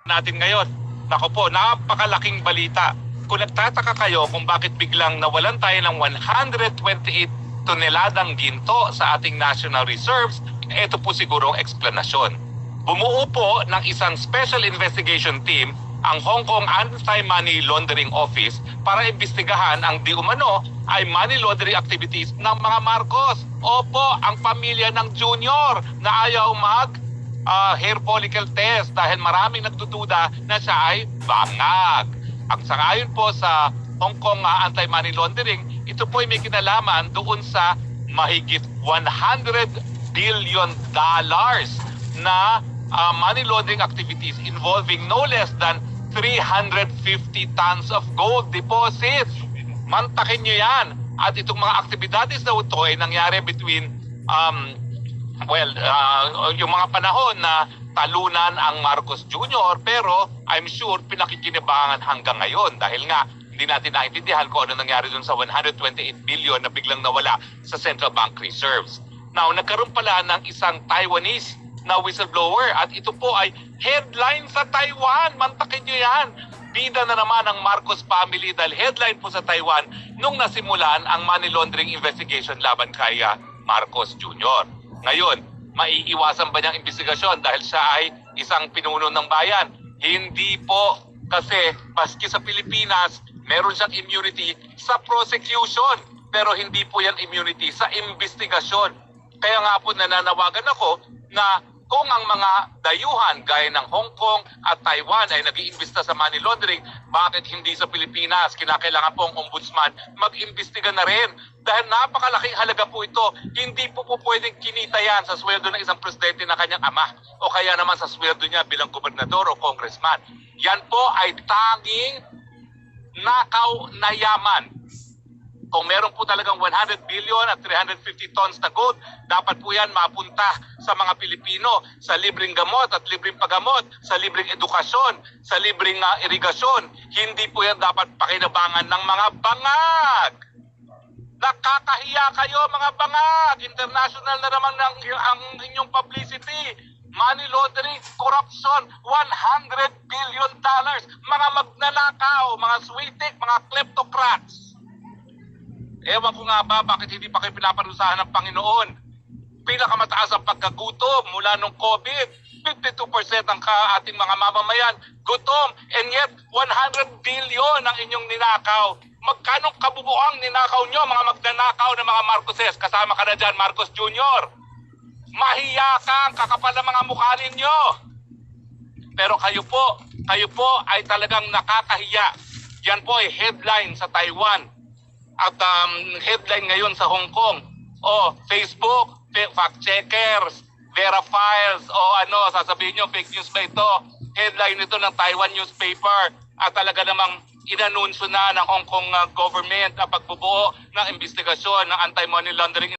natin ngayon. Nako po, napakalaking balita. Kung nagtataka kayo kung bakit biglang nawalan tayo ng 128 toneladang ginto sa ating national reserves, ito po siguro ang eksplanasyon. Bumuo po ng isang special investigation team ang Hong Kong Anti-Money Laundering Office para imbestigahan ang di umano ay money laundering activities ng mga Marcos. Opo, ang pamilya ng Junior na ayaw hair follicle test dahil maraming nagdududa na siya ay bangag. Ang sangayon po sa Hong Kong Anti-Money Laundering, ito po ay may kinalaman doon sa mahigit $100 billion na money laundering activities involving no less than 350 tons of gold deposits. Mantakin nyo yan. At itong mga aktibidades na ito ay nangyari between yung mga panahon na talunan ang Marcos Jr. pero I'm sure pinakikinabangan hanggang ngayon dahil nga hindi natin naintindihan kung ano nangyari dun sa 128 billion na biglang nawala sa Central Bank Reserves. Now, nagkaroon pala ng isang Taiwanese na whistleblower at ito po ay headline sa Taiwan. Mantakin nyo yan. Bida na naman ang Marcos family dahil headline po sa Taiwan nung nasimulan ang money laundering investigation laban kay Marcos Jr. Ngayon, maiiwasan ba niyang investigasyon dahil siya ay isang pinuno ng bayan? Hindi po, kasi maski sa Pilipinas, meron siyang immunity sa prosecution pero hindi po yan immunity sa investigasyon. Kaya nga po nananawagan ako na kung ang mga dayuhan gaya ng Hong Kong at Taiwan ay nag-iimbesta sa money laundering, bakit hindi sa Pilipinas? Kinakailangan po ang ombudsman mag-imbestiga na rin. Dahil napakalaking halaga po ito, hindi po pwedeng kinita yan sa sweldo ng isang presidente na kanyang ama o kaya naman sa sweldo niya bilang gobernador o congressman. Yan po ay tanging nakaw na yaman. Kung meron po talagang 100 billion at 350 tons na gold, dapat po yan mapunta sa mga Pilipino sa libreng gamot at libreng paggamot, sa libreng edukasyon, sa libreng irigasyon. Hindi po yan dapat pakinabangan ng mga bangag. Nakakahiya kayo mga bangag. International na naman ang inyong publicity. Money laundering, corruption, $100 billion. Mga magnanakaw, mga switik, mga kleptocrats. Ewan ko nga ba bakit hindi pa kayo pinaparusahan ng Panginoon. Pinakamataas ang pagkagutom mula nung COVID. 52% ang ating mga mamamayan gutom. And yet, 100 billion ang inyong ninakaw. Magkano kabubuang ninakaw nyo mga magnanakaw ng mga Marcoses? Kasama ka na dyan, Marcos Jr. Mahiya ka ang kakapal ng mga mukha ninyo. Pero kayo po ay talagang nakakahiya. Yan po ay headline sa Taiwan. At headline ngayon sa Hong Kong. O Facebook, fact checkers, Vera Files, o sasabihin nyo, fake news ba ito? Headline ito ng Taiwan newspaper. At talaga namang inanunsyo na ng Hong Kong government ang pagbubuo ng investigasyon ng anti-money laundering